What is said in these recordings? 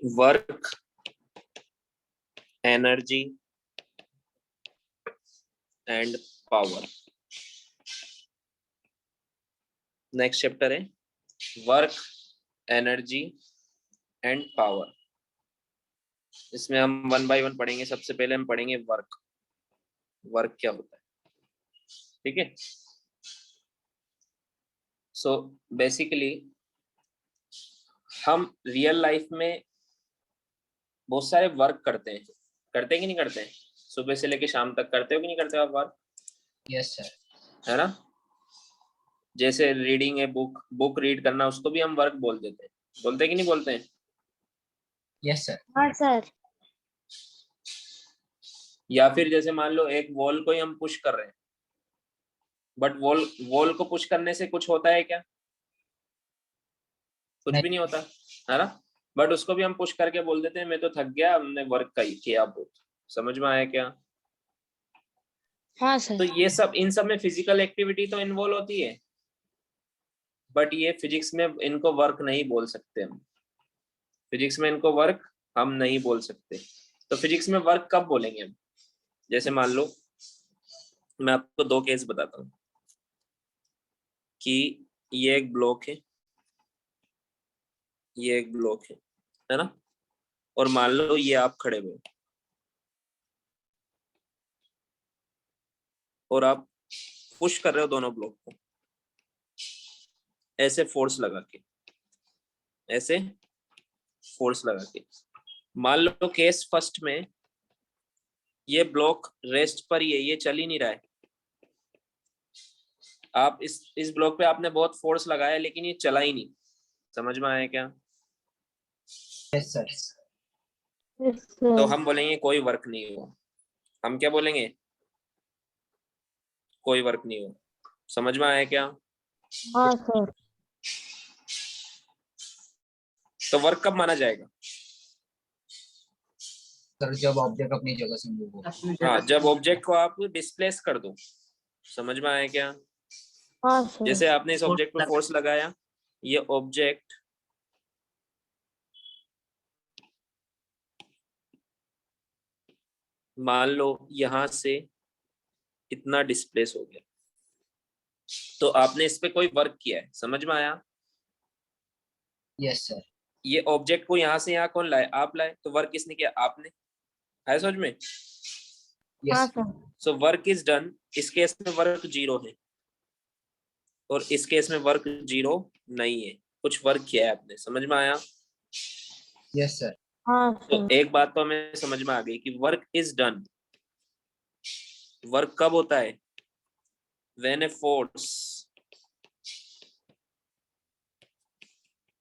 Work, energy and power. Next chapter है work, energy and power. इसमें हम one by one पढ़ेंगे। सबसे पहले हम पढ़ेंगे वर्क। वर्क क्या होता है, ठीक है। सो बेसिकली हम रियल लाइफ में बहुत सारे वर्क करते हैं कि नहीं करते हैं? सुबह से लेके शाम तक करते हो कि नहीं करते हो आप वर्क? Yes sir. है ना। जैसे रीडिंग है, बुक रीड करना, उसको भी हम वर्क बोल देते हैं। बोलते हैं कि नहीं बोलते हैं? Yes sir. हाँ सर। या फिर जैसे मान लो एक वॉल को ही हम पुश कर रहे हैं, बट वॉल को पुश करने से कुछ होता है क्या? कुछ भी नहीं होता, है ना। बट उसको भी हम पुश करके बोल देते हैं मैं तो थक गया, हमने वर्क किया बहुत। समझ में आया क्या? हाँ सर। तो ये सब, इन सब में फिजिकल एक्टिविटी तो इन्वॉल्व होती है, बट ये फिजिक्स में इनको वर्क नहीं बोल सकते हम। फिजिक्स में इनको वर्क हम नहीं बोल सकते। तो फिजिक्स में वर्क कब बोलेंगे हम? जैसे मान लो मैं आपको दो केस बताता हूँ कि ये एक ब्लॉक है, ये एक ब्लॉक है ना। और मान लो ये आप खड़े हुए और आप पुश कर रहे हो दोनों ब्लॉक को ऐसे फोर्स लगा के, ऐसे फोर्स लगा के। मान लो केस फर्स्ट में ये ब्लॉक रेस्ट पर ही है, ये चल ही नहीं रहा है। आप इस ब्लॉक पे आपने बहुत फोर्स लगाया लेकिन ये चला ही नहीं। समझ में आया क्या? Yes sir. तो हम बोलेंगे कोई वर्क नहीं हुआ। हम क्या बोलेंगे? कोई वर्क नहीं हुआ। समझ में आया क्या? हाँ सर। तो वर्क कब माना जाएगा? सर जब ऑब्जेक्ट अपनी जगह से मूव हो। हाँ, जब ऑब्जेक्ट को आप डिस्प्लेस कर दो। समझ में आया क्या? हाँ सर। जैसे आपने इस ऑब्जेक्ट पर फोर्स लगाया, ये ऑब्जेक्ट मान लो यहां से इतना डिस्प्लेस हो गया, तो आपने इस पे कोई वर्क किया है। समझ में आया? Yes sir. ये ऑब्जेक्ट को यहां से यहां कौन लाए? आप लाए। तो वर्क किसने किया? आपने। है समझ में? हाँ yes sir. So work is done. इस केस में वर्क 0 है और इस केस में वर्क 0 नहीं है। कुछ वर्क किया है आपने। समझ में आया? Yes sir. हाँ तो सर। एक बात तो हमें समझ में आ गई कि वर्क इज डन। वर्क कब होता है? When a force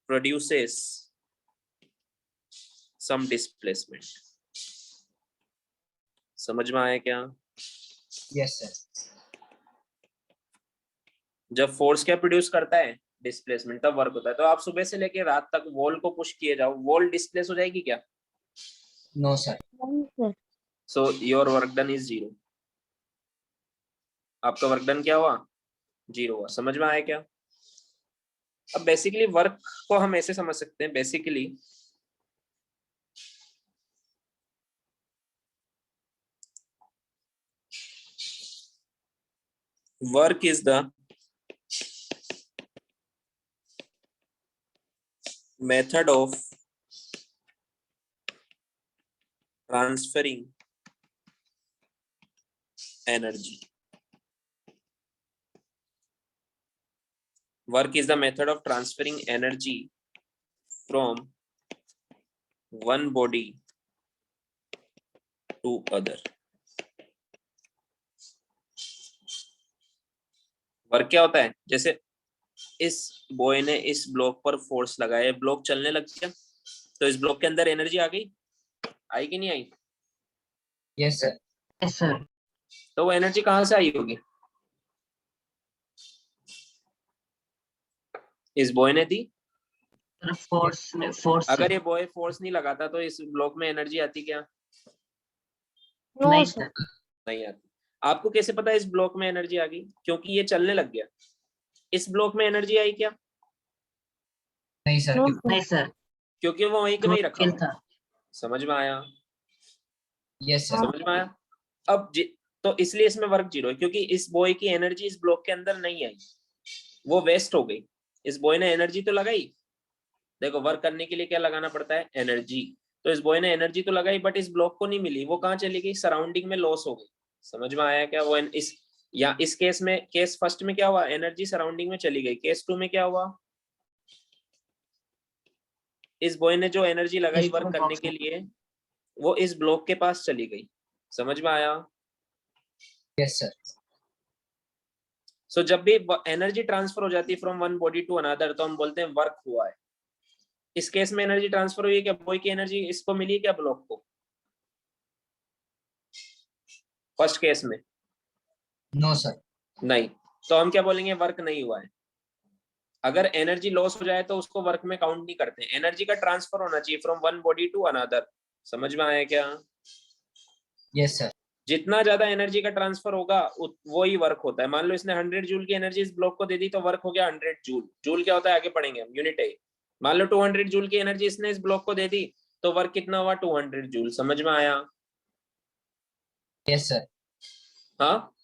produces some displacement. समझ में आया क्या? Yes sir. जब फोर्स क्या प्रोड्यूस करता है? डिस्प्लेसमेंट, तब वर्क होता है। तो आप सुबह से लेके रात तक वॉल को पुश किए जाओ, वॉल डिस्प्लेस हो जाएगी क्या? No sir. नहीं sir. So your work done is 0। आपका वर्क डन क्या हुआ? 0 हुआ। समझ में आया क्या? अब बेसिकली वर्क को हम ऐसे समझ सकते हैं, basically work is the method of transferring energy. Work is the method of transferring energy from one body to other. Work क्या होता है? जैसे इस बॉय ने इस ब्लॉक पर फोर्स लगाया, ब्लॉक चलने लग गया, तो इस ब्लॉक के अंदर एनर्जी आ गई। आई कि नहीं आई? Yes sir. Yes sir. तो वो एनर्जी कहां से आई होगी? इस बॉय ने दी। फोर्स अगर ये बॉय फोर्स नहीं लगाता तो इस ब्लॉक में एनर्जी आती क्या? नहीं सर। नहीं आती। आपको कैसे पता इस ब्लॉक में एनर्जी आ गई? क्योंकि ये चलने लग गया। इस ब्लॉक में एनर्जी आई क्या? नहीं सर। नहीं सर। क्योंकि वो वहीं के वहीं रखा खेल हुआ है। था। समझ में आया? Yes, sir. समझ में आया? अब तो इसलिए इसमें वर्क 0 है, क्योंकि इस बॉय की एनर्जी इस ब्लॉक के अंदर नहीं आई, वो वेस्ट हो गई। इस बॉय ने एनर्जी तो लगाई, देखो वर्क करने के लिए क्या लगाना पड़ता है, एनर्जी। तो इस बॉय ने एनर्जी तो लगाई, बट इस ब्लॉक को नहीं मिली, वो कहाँ चली गई, सराउंडिंग में लॉस हो गई। समझ में आया क्या? वो इस या इस केस में, केस फर्स्ट में क्या हुआ, एनर्जी सराउंडिंग में चली गई। केस 2 में क्या हुआ, इस बॉय ने जो एनर्जी लगाई वर्क करने के लिए, वो इस ब्लॉक के पास चली गई। समझ में आया? Yes, sir. सो जब भी एनर्जी ट्रांसफर हो जाती है from one body to another, तो हम बोलते हैं वर्क हुआ है। इस केस में एनर्जी ट्रांसफर हुई है क्या, बॉय की एनर्जी इसको मिली है क्या, ब्लॉक को? फर्स्ट केस में No, sir. नहीं, तो हम क्या बोलेंगे, वर्क नहीं हुआ है। अगर एनर्जी लॉस हो जाए तो उसको वर्क में काउंट नहीं करते। एनर्जी का ट्रांसफर होना चाहिए from one body to another. समझ में आया क्या? Yes, sir. जितना ज्यादा एनर्जी का ट्रांसफर होगा वो ही वर्क होता है। मान लो इसने 100 जूल की एनर्जी इस ब्लॉक को दे दी, तो वर्क हो गया 100 जूल। जूल क्या होता है आगे पढ़ेंगे हम, यूनिट है। मान लो 200 जूल की एनर्जी इसने इस ब्लॉक को दे दी, तो वर्क कितना हुआ, 200 जूल। समझ में आया? Yes, sir. हाँ,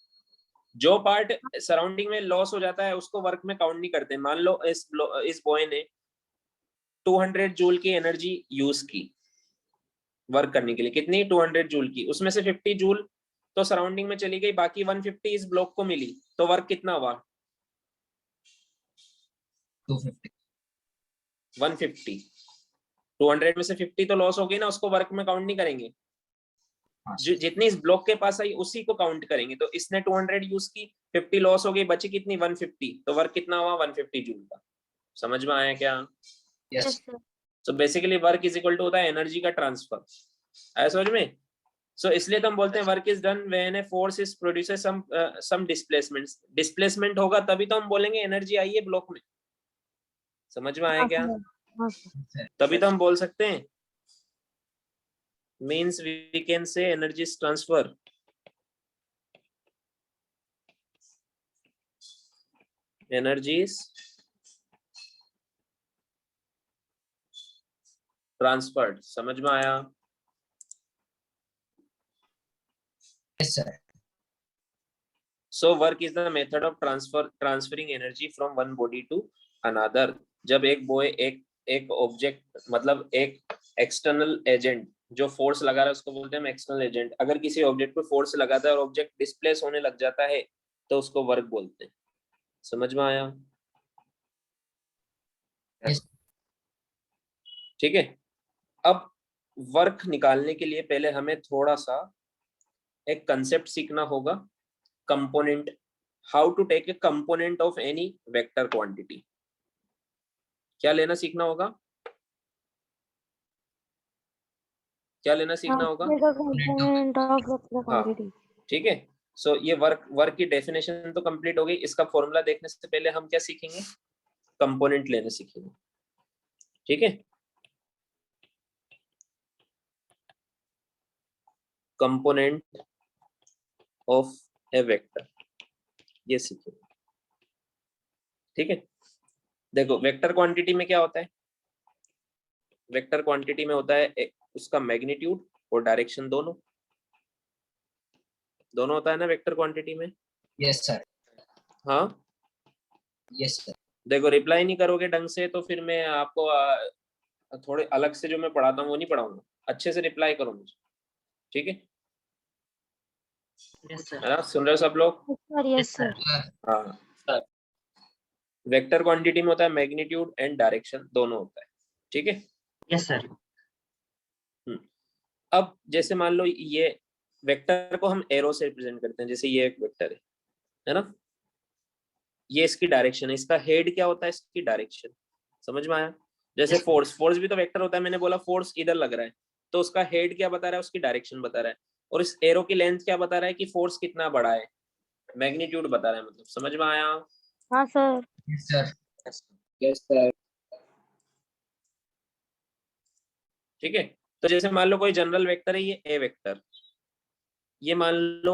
जो पार्ट सराउंडिंग में लॉस हो जाता है उसको वर्क में काउंट नहीं करते। मान लो इस बॉय ने 200 जूल की एनर्जी यूज की वर्क करने के लिए, कितनी, 200 जूल की, उसमें से 50 जूल तो सराउंडिंग में चली गई, बाकी 150 इस ब्लॉक को मिली, तो वर्क कितना हुआ, 250. 150। 200 में से 50 तो लॉस हो गई ना, उसको वर्क में काउंट नहीं करेंगे। हाँ, जितनी इस ब्लॉक के पास आई उसी को काउंट करेंगे। तो इसने 200 यूज की, 50 लॉस हो गई, बची कितनी, 150, तो वर्क कितना हुआ, 150 जूल का। समझ में आया क्या? Yes. Yes, sir. So basically work is equal to होता है एनर्जी का ट्रांसफर। आया समझ में? सो इसलिए तो हम बोलते हैं work is done when a force is produces some displacement. Displacement होगा तभी तो हम बोलेंगे एनर्जी आई है ब्लॉक में। समझ में आया हाँ, क्या? sir. हाँ, sir. Sir. तभी तो हम बोल सकते हैं, means we can say energy is transfer. Energy is transferred. समझ में आया? Yes, sir. So work is the method of transferring energy from one body to another। जब एक बॉय एक ऑब्जेक्ट, मतलब एक एक्सटर्नल एजेंट जो फोर्स लगा रहा है उसको बोलते हैं हम एक्सटर्नल एजेंट। अगर किसी ऑब्जेक्ट पे फोर्स लगाता है और ऑब्जेक्ट डिस्प्लेस होने लग जाता है तो उसको वर्क बोलते हैं। समझ में आया? Yes. ठीक है। अब वर्क निकालने के लिए पहले हमें थोड़ा सा एक कंसेप्ट सीखना होगा, component. How to take a component of any vector quantity. क्या लेना सीखना होगा, क्या लेना सीखना होगा? Take a component of the हाँ, quantity. ठीक है। सो ये वर्क की डेफिनेशन तो कंप्लीट हो गई। इसका फॉर्मूला देखने से पहले हम क्या सीखेंगे, कंपोनेंट लेने सीखेंगे। ठीक है, कंपोनेंट ऑफ ए वेक्टर, ये सीखेंगे। ठीक है, देखो वेक्टर क्वांटिटी में क्या होता है, वेक्टर क्वांटिटी में होता है उसका मैग्नीट्यूड और डायरेक्शन दोनों होता है ना वेक्टर क्वांटिटी में। Yes, sir. हाँ, Yes, sir. देखो रिप्लाई नहीं करोगे ढंग से तो फिर मैं आपको थोड़े अलग से जो मैं पढ़ाता हूँ वो नहीं पढ़ाऊंगा। अच्छे से रिप्लाई करो मुझे, ठीक है? Yes, sir. है ना, सुन रहे हो सब लोग? Yes, sir. Yes, sir. हाँ, वेक्टर क्वांटिटी में होता है मैग्नीट्यूड एंड डायरेक्शन दोनों होता है। ठीक है, Yes, sir. अब जैसे मान लो ये वेक्टर को हम एरो से रिप्रेजेंट करते हैं, जैसे ये एक वेक्टर है ना, ये इसकी डायरेक्शन है, इसका हेड क्या होता है, इसकी डायरेक्शन। समझ में आया? जैसे फोर्स भी तो वेक्टर होता है। मैंने बोला फोर्स इधर लग रहा है तो उसका हेड क्या बता रहा है, उसकी डायरेक्शन बता रहा है। और इस एरो की लेंथ क्या बता रहा है कि फोर्स कितना बड़ा है, मैग्नीट्यूड बता रहा है। मतलब समझ में आया? हाँ, sir. Yes, sir. Yes sir. ठीक है, तो जैसे मान लो कोई जनरल वेक्टर है, ये ए वेक्टर, ये मान लो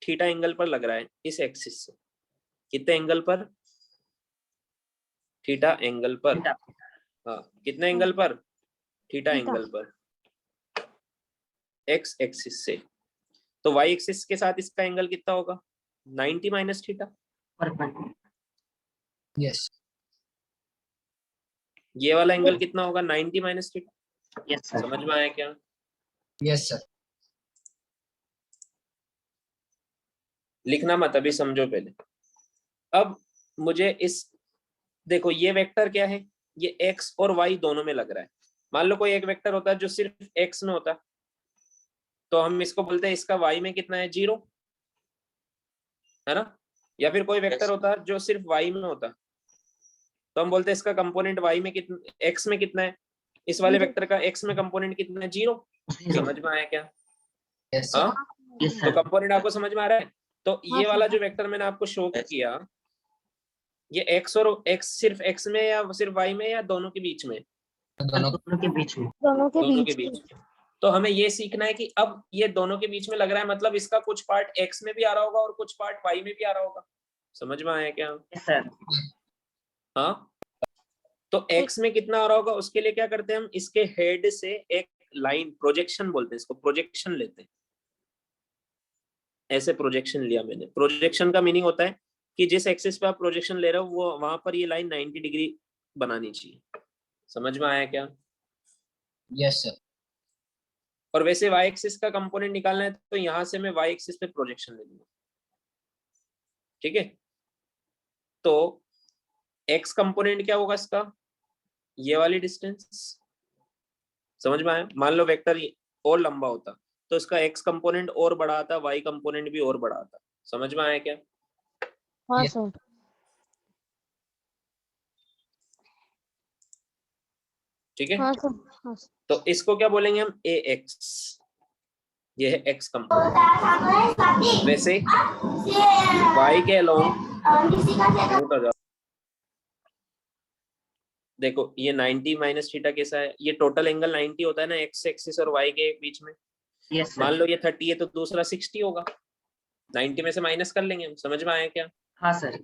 थीटा एंगल पर लग रहा है इस एक्सिस से। कितने एंगल पर, थीटा एंगल पर। हाँ, कितने एंगल पर, थीटा एंगल पर एक्स एक्सिस से। तो वाई एक्सिस के साथ इसका एंगल कितना होगा? 90 माइनस थीटा। यस ये वाला एंगल कितना होगा? 90 माइनस थीटा। Yes sir. समझ में आया क्या? यस सर लिखना मत, अभी समझो पहले। अब मुझे इस, देखो ये वेक्टर क्या है? ये x और y दोनों में लग रहा है। मान लो कोई एक वेक्टर होता है जो सिर्फ x में होता, तो हम इसको बोलते हैं इसका y में कितना है? 0, है ना? या फिर कोई वेक्टर होता जो सिर्फ y में होता, तो हम बोलते हैं इसका कंपोनेंट y में कितना, x में कितना है? इस वाले वेक्टर का x में कंपोनेंट कितना है? 0। समझ में आया क्या? यस हाँ, सर यस तो सर। कंपोनेंट आपको समझ में आ रहा है? तो ये हाँ, वाला सर। जो वेक्टर मैंने आपको शो किया, ये x और x सिर्फ x में या सिर्फ y में या दोनों के बीच में? दोनों दोनों के बीच में। दोनों के बीच में। तो हमें ये सीखना है कि अब ये दोनों के बीच में लग रहा है, मतलब इसका कुछ पार्ट x में भी आ रहा होगा और कुछ पार्ट y में भी आ रहा होगा। समझ में आया क्या? Yes sir. हाँ, तो x में कितना आ रहा होगा उसके लिए क्या करते हैं हम? इसके हेड से एक लाइन, प्रोजेक्शन बोलते हैं इसको, प्रोजेक्शन लेते हैं। ऐसे प्रोजेक्शन लिया मैंने। प्रोजेक्शन का मीनिंग होता है कि जिस एक्सिस पे आप प्रोजेक्शन ले रहे हो वो वहां पर ये लाइन 90 डिग्री बनानी चाहिए। समझ में आया क्या? यस सर और वैसे y एक्सिस का कंपोनेंट निकालना है तो यहां से मैं y एक्सिस पे प्रोजेक्शन ले लूंगा। ठीक है, तो x कंपोनेंट क्या होगा इसका? ये वाली डिस्टेंस। समझ में आया? मान लो वेक्टर और लंबा होता तो इसका x कंपोनेंट और बड़ा आता, y कंपोनेंट भी और बड़ा आता। समझ में आया क्या? हाँ Yes. सर। ठीक है, हाँ सर। हाँ सर। तो इसको क्या बोलेंगे हम? ax। ये है x कंपोनेंट। वैसे y के अलोंग, देखो ये 90 माइनस थीटा कैसा है? ये टोटल एंगल 90 होता है ना x एक्सिस और y के बीच में। यस मान सर। लो ये 30 है तो दूसरा 60 होगा। 90 में से माइनस कर लेंगे हम। समझ में आया क्या? हाँ सर।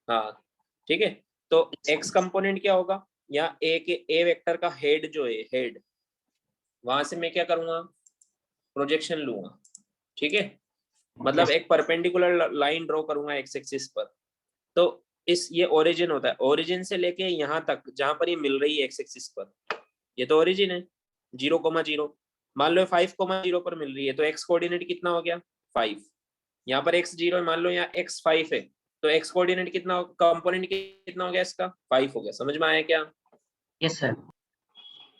हाँ, ठीक है। तो x कंपोनेंट क्या होगा? या a वेक्टर का हेड जो है, हेड, वहां से मैं क्या करूंगा? प्रोजेक्शन लूंगा। ठीक है, मतलब एक परपेंडिकुलर लाइन ड्रॉ करूंगा एक्स एक्सिस पर। तो इस, ये ओरिजिन होता है, ओरिजिन से लेके यहाँ तक जहां पर ये मिल रही है एक्स एक्सिस पर, ये तो ओरिजिन है 0,0। मान लो 5,0 पर मिल रही है तो एक्स कोऑर्डिनेट कितना हो गया? 5। यहाँ पर x 0 है, मान लो यहाँ x 5 है, तो x कोऑर्डिनेट कितना, कंपोनेंट कितना हो गया इसका? 5 हो गया। समझ में आया क्या? Yes sir.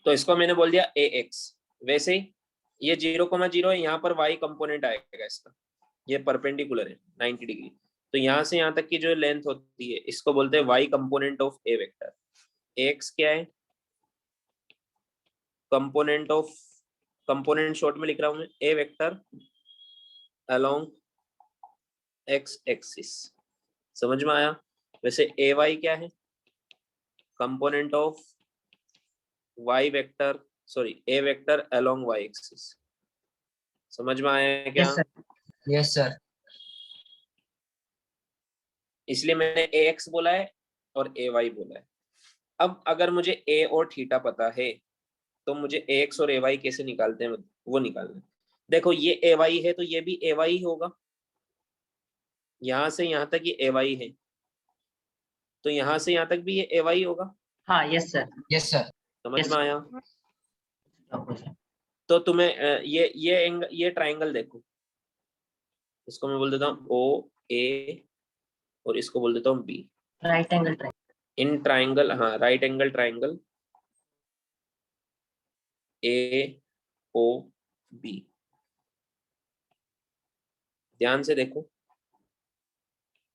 तो इसको मैंने बोल दिया ax। वैसे ही ये 0,0 है, यहाँ पर y कंपोनेंट आएगा इसका, ये परपेंडिकुलर है 90 डिग्री। तो यहाँ से यहाँ तक की जो लेंथ होती है इसको बोलते हैं y component of a vector. ax क्या है? कंपोनेंट ऑफ, कंपोनेंट शॉर्ट में लिख रहा हूं मैं, a vector along x axis. समझ में आया? वैसे ay क्या है? Component of y vector, sorry a vector along y axis. समझ में आया क्या? Yes sir. यस सर इसलिए मैंने ax बोला है और ay बोला है। अब अगर मुझे a और थीटा पता है तो मुझे ax और ay कैसे निकालते हैं वो निकालना है। देखो ये ay है तो ये भी ay ही होगा, यहां से यहां तक ये ay है तो यहां से यहां तक भी ये ay होगा। हाँ यस सर। यस सर समझ Yes, में आया? सर। तो तुम्हें ये ट्राइंगल देखो, इसको मैं बोल देता हूँ ओ ए और इसको बोल देता हूँ B. Right angle triangle. In triangle, हाँ, right angle triangle A O B. ध्यान से देखो,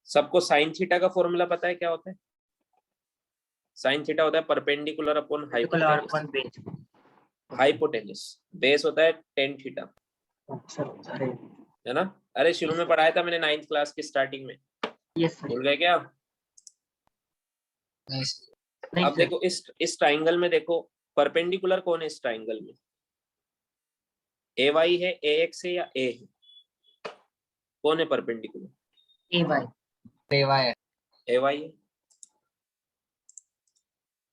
सबको साइन थीटा का फॉर्मूला पता है क्या होता है? साइन थीटा होता है perpendicular upon hypotenuse. Hypotenuse base होता है टेन थीटा, है ना? अरे शुरू में पढ़ाया था मैंने 9th क्लास की स्टार्टिंग में, यस सर। भूल गए क्या? नहीं अब सर। देखो इस ट्राइंगल में देखो परपेंडिकुलर कौन है इस ट्राइंगल में? ए वाई है, ए एक्स है या ए है? कौन है परपेंडिकुलर? ए वाई। वाई ए वाई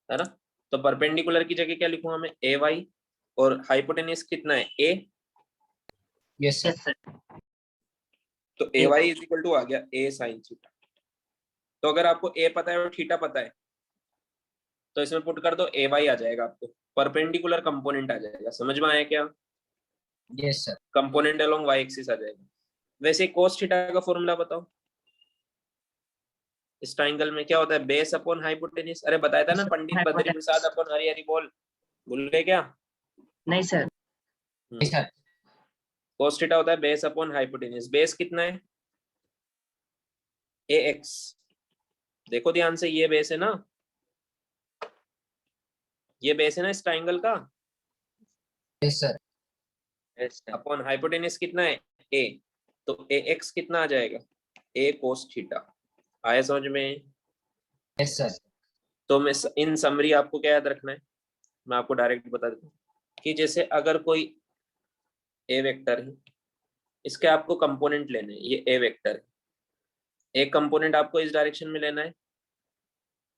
है ना? तो परपेंडिकुलर की जगह क्या लिखूंगा मैं? ए वाई और हाइपोटेन्यूज कितना है ए, यस सर। Yes, sir. तो ए वाई इज इक्वल टू आ गया ए साइन थीटा। तो अगर आपको ए पता है और थीटा पता है तो इसमें पुट कर दो, ए वाई आ जाएगा, आपको परपेंडिकुलर कंपोनेंट आ जाएगा। समझ में आया क्या? Yes sir. Component along Y axis आ जाएगा। वैसे कोस थीटा का फॉर्मूला बताओ। इस ट्रायंगल में क्या होता है? Base upon hypotenuse. अरे बताया था ना पंडित बद्री प्रसाद अपन हरि हरि बोल, भूल गए क्या? नहीं सर। नहीं सर। कोस थीटा होता है बेस अपॉन हाइपोटेन्यूज। बेस कितना है? ए एक्स। देखो ध्यान से, ये बेस है ना, ये बेस है ना इस ट्रायंगल का। Yes sir. अपॉन हाइपोटेन्यूज कितना है? ए। तो ए एक्स कितना आ जाएगा? ए कोस थीटा। आया समझ में? Yes sir. तो मैं इन समरी आपको क्या याद रखना है, मैं आपको डायरेक्ट बता देता हूँ कि जैसे अगर कोई ए वेक्टर है, इसके आपको कंपोनेंट लेने हैं। ये ए वेक्टर है, एक कंपोनेंट आपको इस डायरेक्शन में लेना है।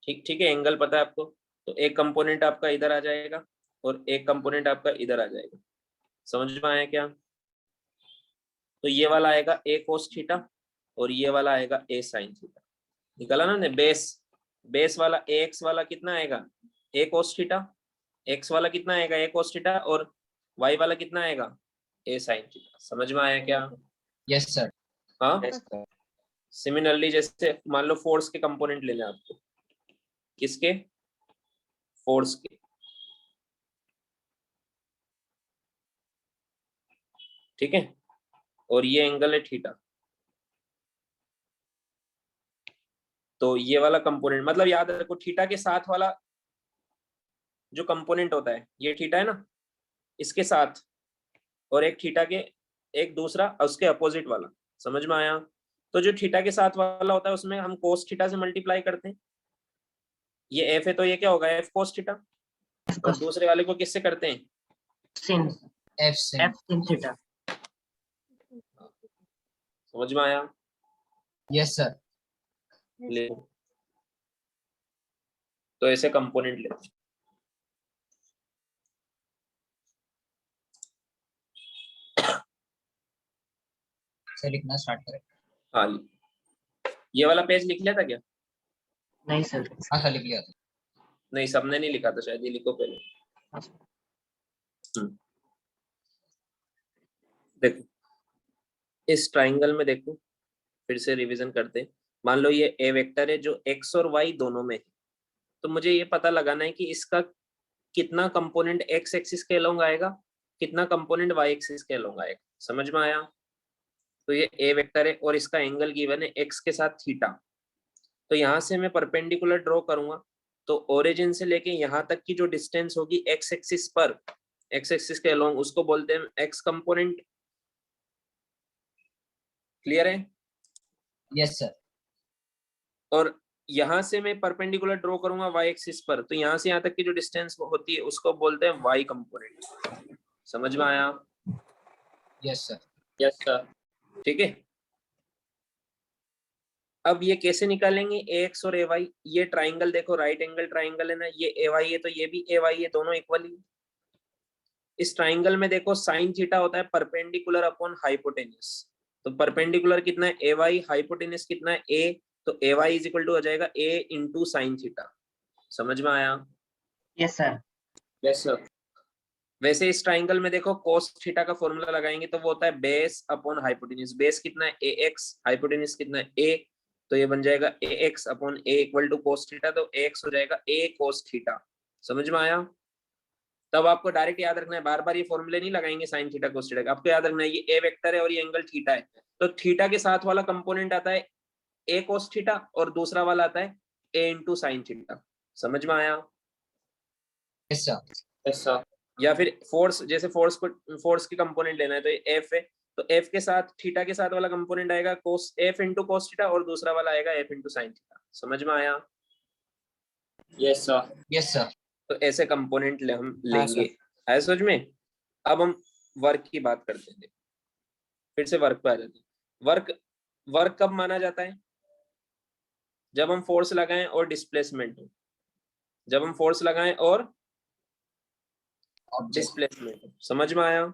ठीक ठीक है, एंगल पता है आपको। तो एक कंपोनेंट आपका इधर आ जाएगा और एक कंपोनेंट आपका इधर आ जाएगा। समझ में आया क्या? तो ये वाला आएगा ए कोस थीटा और ये वाला आएगा ए साइन थीटा। निकाला ना ने? बेस वाला ए एक्स वाला कितना आएगा? ए कोस थीटा। एक्स वाला कितना आएगा? ए कोस थीटा। और वाई वाला कितना आएगा? ए साइन थीटा। समझ में आया क्या? Yes sir. हाँ। सिमिलरली जैसे मान लो फोर्स के कंपोनेंट लेने आपको। किसके? फोर्स के। ठीक है, और ये एंगल है थीटा। तो ये वाला कंपोनेंट मतलब याद रखो, थीटा के साथ वाला जो कंपोनेंट होता है ये थीटा है ना, इसके साथ, और एक थीटा के एक दूसरा उसके अपोजिट वाला। समझ में आया? तो जो थीटा के साथ वाला होता है उसमें हम कोस थीटा से मल्टीप्लाई करते हैं। ये एफ है तो ये क्या होगा? F cos theta. और दूसरे वाले को किससे करते हैं? sin एफ से। f sin theta. समझ में आया? Yes sir. ले, तो ऐसे कंपोनेंट लेते हैं। सर लिखना स्टार्ट करें। हाँ, ये वाला पेज लिख लिया था क्या? नहीं सर। हाँ सर लिख लिया था। नहीं, सबने नहीं लिखा था शायद, ये लिखो पहले। देखो इस ट्राइंगल में, देखो फिर से रिवीजन करते हैं। मान लो ये ए वेक्टर है जो एक्स और वाई दोनों में है। तो मुझे ये पता लगाना है कि इसका कितना कंपोनेंट एक्स एक्सिस के अलोंग आएगा, कितना कंपोनेंट वाई एक्सिस के अलोंग आएगा। समझ में आया? तो ये ए वेक्टर है और इसका एंगल गिवन है एक्स के साथ थीटा। तो यहाँ से मैं परपेंडिकुलर ड्रॉ करूंगा। तो ओरिजिन से लेके यहाँ तक की जो डिस्टेंस होगी एक्स एक्सिस पर, एक्स एक्सिस के अलोंग, उसको बोलते हैं एक्स कंपोनेंट। क्लियर है? Yes sir. और यहाँ से मैं परपेंडिकुलर ड्रॉ करूंगा वाई एक्सिस पर, तो यहाँ से यहाँ तक की जो डिस्टेंस होती है उसको बोलते हैं वाई कंपोनेंट। समझ में आया? Yes sir. Yes sir. ठीक है, अब ये कैसे निकालेंगे ए एक्स और ए वाई? ये ट्राइंगल देखो, राइट एंगल ट्राइंगल है ना, ये ए वाई है तो ये भी ए वाई है, दोनों इक्वल ही। इस ट्राइंगल में देखो साइन थीटा होता है परपेंडिकुलर अपॉन हाइपोटेन्यूज। तो परपेंडिकुलर कितना है? ए वाई। हाइपोटेन्यूज कितना है? ए। तो ए वाई इज इक्वल टू हो जाएगा ए इंटू साइन थीटा। समझ में आया? Yes sir. Yes sir. वैसे इस ट्राइंगल में देखो कोस थीटा का फॉर्मूला लगाएंगे तो वो होता है बेस अपॉन हाइपोटेन्यूज। बेस कितना है? ए एक्स। हाइपोटेन्यूज कितना है? ए। तो ये बन जाएगा A X upon A equal to cos theta. तो ए एक्स हो जाएगा ए कोस थीटा। समझ में आया? तब आपको डायरेक्ट याद रखना है, बार बार ये फॉर्मूले नहीं लगाएंगे साइन थीटा कोस थीटा का। आपको याद रखना है ये ए वेक्टर है और ये एंगल थीटा है। तो थीटा के साथ वाला कंपोनेंट आता है ए कोस थीटा और दूसरा वाला आता है ए इंटू साइन थीटा। समझ में आया? Yes sir. Yes sir. या फिर फोर्स, जैसे फोर्स की कंपोनेंट लेना है तो ये एफ है, तो एफ के साथ थीटा के साथ वाला कंपोनेंट आएगा कोस एफ इंटू कोस थीटा और दूसरा वाला आएगा एफ इंटू साइन थीटा। समझ में आया? Yes sir. Yes sir. तो ऐसे कंपोनेंट हम हाँ, लेंगे। है समझ में? अब हम वर्क की बात करते हैं। फिर से वर्क पे आ जाते हैं। वर्क कब माना जाता है? जब हम फोर्स लगाएं और डिस्प्लेसमेंट हो। जब हम फोर्स लगाएं और Object. डिस्प्लेसमेंट। समझ में आया?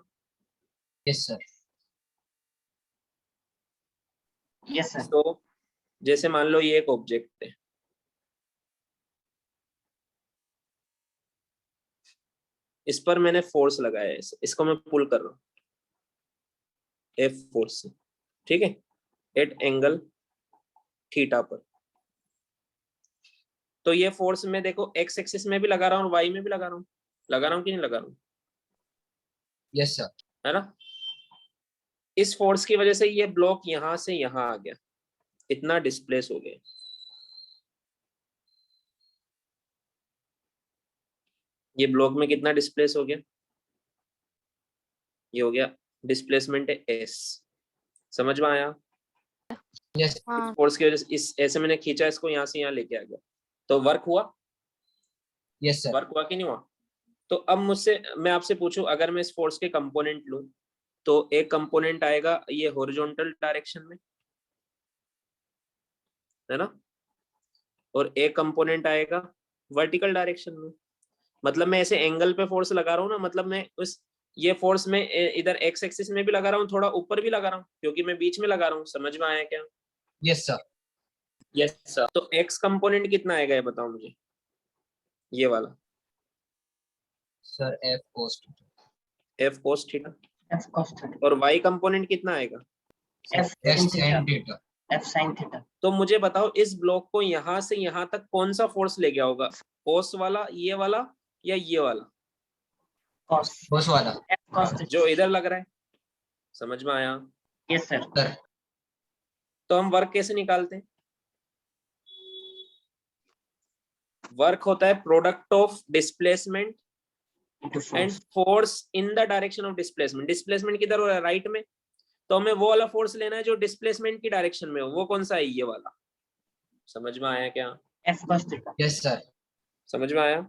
Yes, sir. Yes, sir. तो जैसे मान लो ये एक ऑब्जेक्ट है, इस पर मैंने फोर्स लगाया है, इसको मैं पुल कर रहा हूँ एफ फोर्स से, ठीक है, एट एंगल थीटा पर। तो ये फोर्स में देखो एक्स एक्सिस में भी लगा रहा हूँ और वाई में भी लगा रहा हूँ कि नहीं लगा रहा हूँ, Yes, sir. है ना? इस फोर्स की वजह से ये ब्लॉक यहां से यहां आ गया, इतना डिस्प्लेस हो गया। ये ब्लॉक में कितना डिस्प्लेस हो गया? ये हो गया डिस्प्लेसमेंट है एस। समझ में आया? Yes. हाँ फोर्स की वजह से इस ऐसे मैंने खींचा, इसको यहाँ से यहाँ लेके आ गया, तो वर्क हुआ? Yes, sir. वर्क हुआ कि नहीं हुआ? तो अब मैं आपसे पूछूं, अगर मैं इस फोर्स के कंपोनेंट लूं, तो एक कंपोनेंट आएगा ये हॉरिजॉन्टल डायरेक्शन में, है ना, और एक कंपोनेंट आएगा वर्टिकल डायरेक्शन में। मतलब मैं ऐसे एंगल पे फोर्स लगा रहा हूँ ना, मतलब मैं उस ये फोर्स में इधर एक्स एक्सिस में भी लगा रहा हूँ, थोड़ा ऊपर भी लगा रहा हूँ, क्योंकि मैं बीच में लगा रहा हूँ। समझ में आया क्या? Yes, sir. Yes sir. तो एक्स कंपोनेंट कितना आएगा ये बताओ मुझे, ये वाला Sir, F cos theta. F cos theta. F cos theta. और वाई कंपोनेंट कितना आएगा? F F sin sin theta. theta. F sin theta. तो मुझे बताओ इस ब्लॉक को यहां से यहां तक कौन सा फोर्स ले गया होगा, कोस वाला, ये वाला, या ये वाला? Cos. Cos वाला. F cos theta. जो इधर लग रहा है। समझ में आया? Yes, sir. Sir. तो हम वर्क कैसे निकालते हैं? वर्क होता है product of displacement Into and force. Force in the direction of displacement. Displacement किधर हो रहा है? राइट में। तो हमें वो वाला फोर्स लेना है जो डिस्प्लेसमेंट की डायरेक्शन में हो। वो कौन सा है? ये वाला। समझ में आया क्या? F cos theta. Yes, sir. समझ में आया?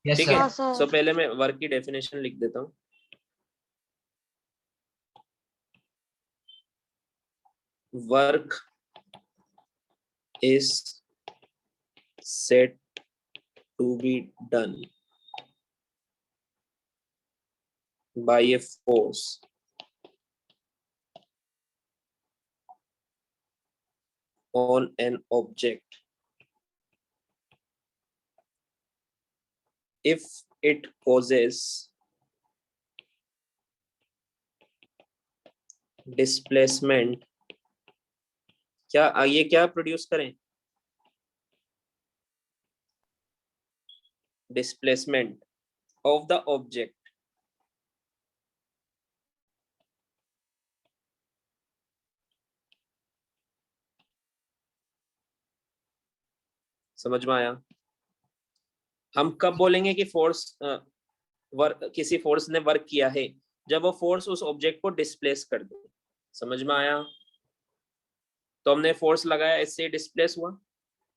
Yes, ठीक sir. है। हाँ सर। सो पहले मैं वर्क की डेफिनेशन लिख देता हूँ। Work is said to be done by a force on an object if it causes displacement। क्या ये क्या प्रोड्यूस करें? डिस्प्लेसमेंट ऑफ द ऑब्जेक्ट समझ में आया? हम कब बोलेंगे कि फोर्स किसी फोर्स ने वर्क किया है? जब वो फोर्स उस ऑब्जेक्ट को डिस्प्लेस कर दे। समझ में आया? तो हमने फोर्स लगाया, इससे डिस्प्लेस हुआ।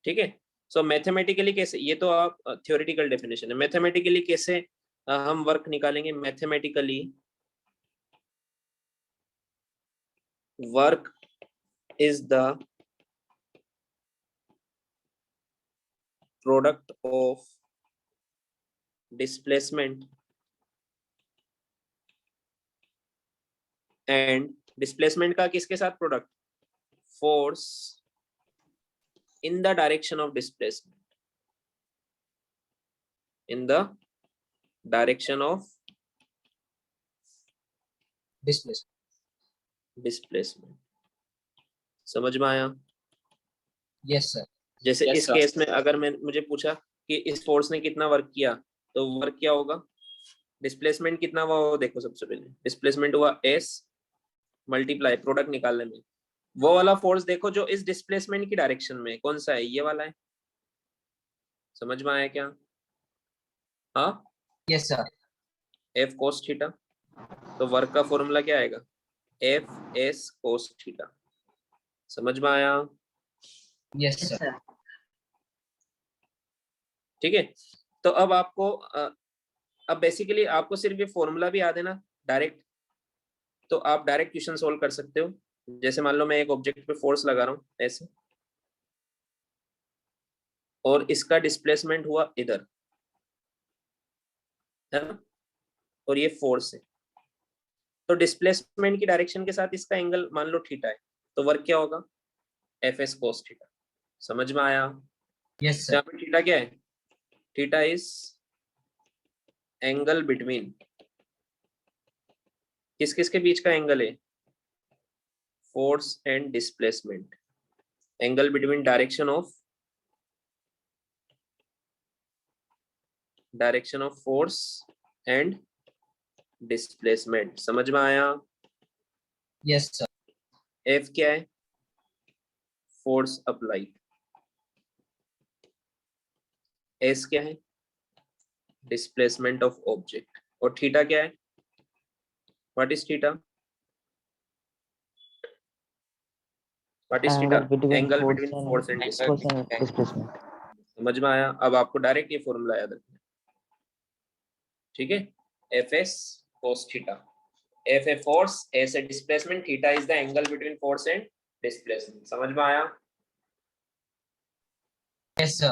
ठीक है। सो मैथमेटिकली कैसे, ये तो आप थ्योरेटिकल डेफिनेशन है, मैथमेटिकली कैसे हम वर्क निकालेंगे? Mathematically work is the product of displacement and displacement का किसके साथ product? Force in the direction of displacement, in the direction of displacement। समझ में आया? Yes, sir. जैसे Yes, इस sir. केस में अगर मुझे पूछा कि इस फोर्स ने कितना वर्क किया, तो वर्क क्या होगा? डिस्प्लेसमेंट कितना हुआ वो देखो। सबसे पहले डिस्प्लेसमेंट हुआ s मल्टीप्लाई प्रोडक्ट निकालने में, वो वाला फोर्स देखो जो इस डिस्प्लेसमेंट की डायरेक्शन में, कौन सा है? ये वाला है। समझ में आया क्या? हाँ। Yes, sir. F cos theta. तो वर्क का फॉर्मूला क्या आएगा? F S cos theta. समझ में आया? Yes, Yes, sir. sir. ठीक है। तो अब आपको अब बेसिकली आपको सिर्फ ये फॉर्मूला भी याद है ना डायरेक्ट, तो आप डायरेक्ट क्वेश्चन सोल्व कर सकते हो। जैसे मान लो मैं एक ऑब्जेक्ट पे फोर्स लगा रहा हूँ ऐसे, और इसका डिस्प्लेसमेंट हुआ इधर, है ना, और ये फोर्स है। तो डिस्प्लेसमेंट की डायरेक्शन के साथ इसका एंगल मान लो थीटा है, तो वर्क क्या होगा, एफ एस कोस थीटा। समझ में आया? यस यहाँ सर, पे थीटा क्या है, थीटा इज एंगल बिटवीन, किस किस के बीच का एंगल है, force and displacement, angle between direction of force and displacement. समझ में आया? यस सर, एफ क्या है, फोर्स अप्लाई, एस क्या है, डिस्प्लेसमेंट ऑफ ऑब्जेक्ट, और थीटा क्या है, what is theta, what is theta, angle between angle force between force and and displacement. Displacement. समझ में आया? अब आपको डायरेक्ट ये फॉर्मूला याद रखना है, ठीक है, F S cos theta, F a force, S A displacement, theta is the angle between force and displacement. समझ में आया? Yes sir.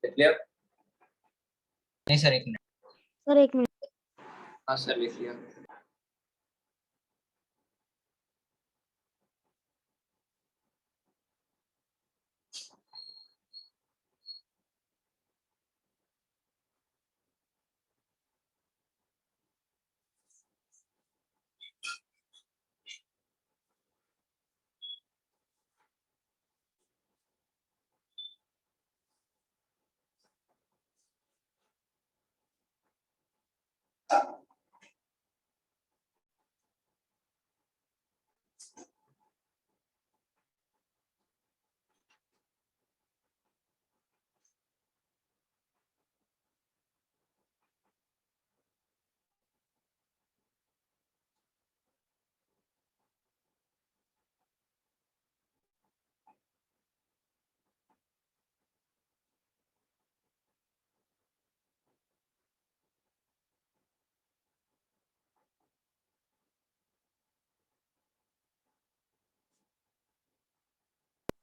क्लियर? नहीं सर, एक मिनट। सर एक मिनट। हाँ सर, लिख लिया।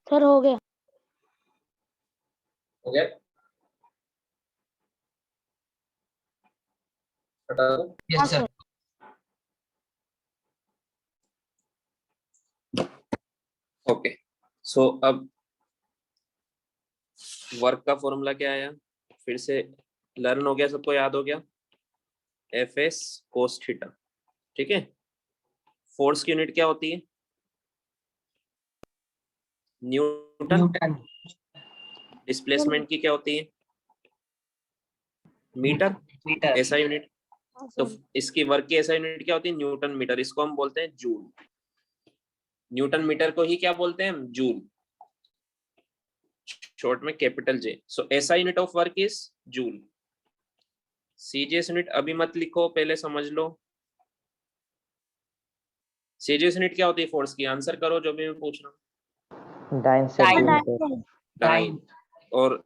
सर हो गया। हो गया? हटा दो। यस हाँ सर। सर। ओके, सो अब वर्क का फॉर्मूला क्या आया, फिर से लर्न हो गया, सबको याद हो गया? F S cos theta. ठीक है, फोर्स की यूनिट क्या होती है? न्यूटन। न्यूटन। डिस्प्लेसमेंट की क्या होती है? मीटर। मीटर। ऐसा यूनिट। तो इसकी वर्क की ऐसा यूनिट क्या होती है? Newton metre. इसको हम बोलते हैं जूल। न्यूटन मीटर को ही क्या बोलते हैं हम? जूल, शॉर्ट में कैपिटल जे। सो ऐसा unit of work is joule. CGS unit अभी मत लिखो, पहले समझ लो। सीजीएस यूनिट क्या होती है फोर्स की? आंसर करो जो भी मैं पूछ रहा हूँ। Dyne centimetre. डाइन। और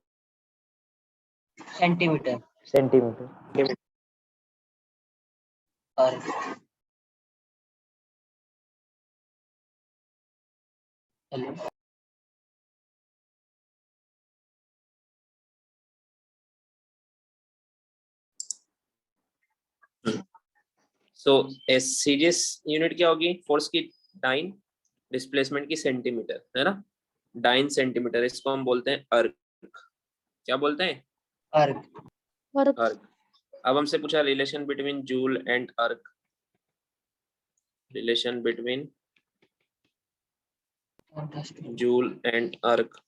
सेंटीमीटर। सेंटीमीटर। और हेलो। सो सीजीएस यूनिट क्या होगी फोर्स की? डाइन। डिस्प्लेसमेंट की सेंटीमीटर, है ना? Dyne centimetre. इसको हम बोलते हैं अर्क। क्या बोलते हैं? अर्क। अर्क। अब हमसे पूछा relation between joule and erg. Relation between joule and erg.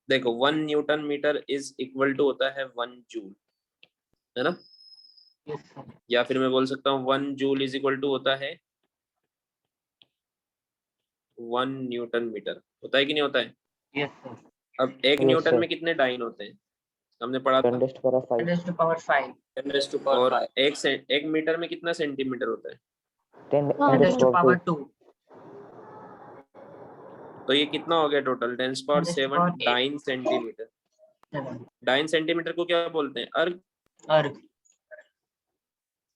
देखो 1 newton metre is equal to होता है 1 जूल, है ना? Yes sir. या फिर मैं बोल सकता हूँ 1 जूल इज इक्वल टू होता है 1 न्यूटन मीटर। होता है कि नहीं होता है? Yes sir. अब एक Yes, न्यूटन sir. में कितने डाइन होते हैं? हमने पढ़ा था। 10 to the 5. 10 to power 5। 10 to power 5। और एक मीटर में कितना सेंटीमीटर होता है? 10 10 to power 2। तो ये कितना हो गया total? 10 to power 10 to 7 power 8। Dyne centimetre. 7। Dyne centimetre को क्या बोलते हैं? अर्ग। अर्क।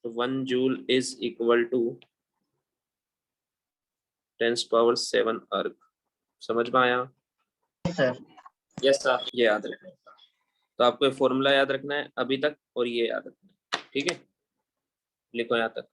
तो 1 joule is equal to 10 to power 7 erg. समझ में आया? सर। Yes sir. ये याद रखना है। तो आपको ये फॉर्मूला याद रखना है अभी तक, और ये याद रखना है। ठीक है, लिखो यहाँ तक।